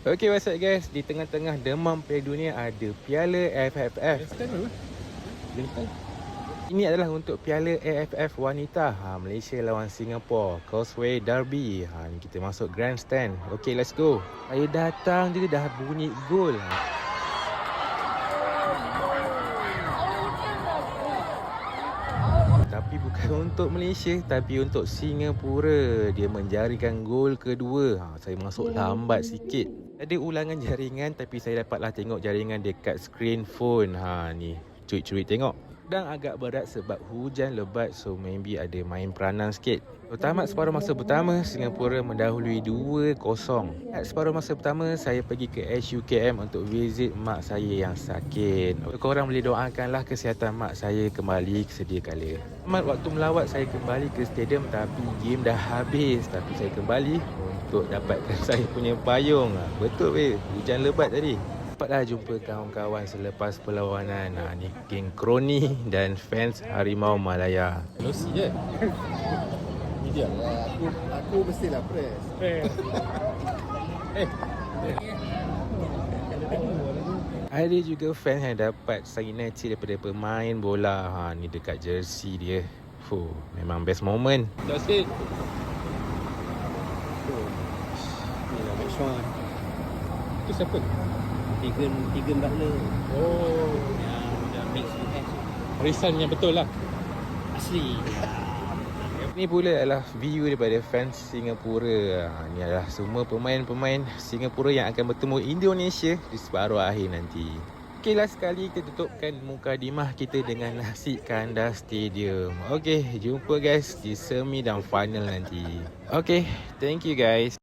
Okay, what's up guys? Di tengah-tengah demam Piala Dunia ada Piala AFF. Ini adalah untuk Piala AFF Wanita, Malaysia lawan Singapore, Causeway Derby. Ni kita masuk grandstand. Okay, let's go. Saya datang je dah bunyi gol. Tapi bukan untuk Malaysia, tapi untuk Singapura. Dia menjaringkan gol kedua. Saya masuk lambat sikit. Ada ulangan jaringan, tapi saya dapatlah tengok jaringan dekat screen phone. Ni, curi-curi tengok. Dan agak berat sebab hujan lebat, so maybe ada main peranan sikit. Tamat separuh masa pertama, Singapura mendahului 2-0. At separuh masa pertama, saya pergi ke SUKM untuk visit mak saya yang sakit. Korang boleh doakanlah kesihatan mak saya kembali sedia kala. Tamat waktu melawat, saya kembali ke stadium tapi game dah habis. Tapi saya kembali untuk dapatkan saya punya payung. Betul weh, hujan lebat tadi. Dapatlah jumpa kawan-kawan selepas perlawanan. Ni geng Kroni dan fans Harimau Malaya. Losi je. Media. Aku mestilah press. Ada juga fans yang dapat signature daripada pemain bola. Ni dekat jersey dia. Memang best moment. Dah sikit. Ni lah next one. Itu siapa? Tiga Butler Oh, yang dah mix US Risan yang betul lah. asli. Ni pula adalah view daripada fans Singapura. Ni adalah semua pemain-pemain Singapura yang akan bertemu Indonesia di separuh akhir nanti. Okay, last sekali kita tutupkan mukadimah kita dengan nasi kandar stadium. Okay, jumpa guys di semi dan final nanti. Okay, thank you guys.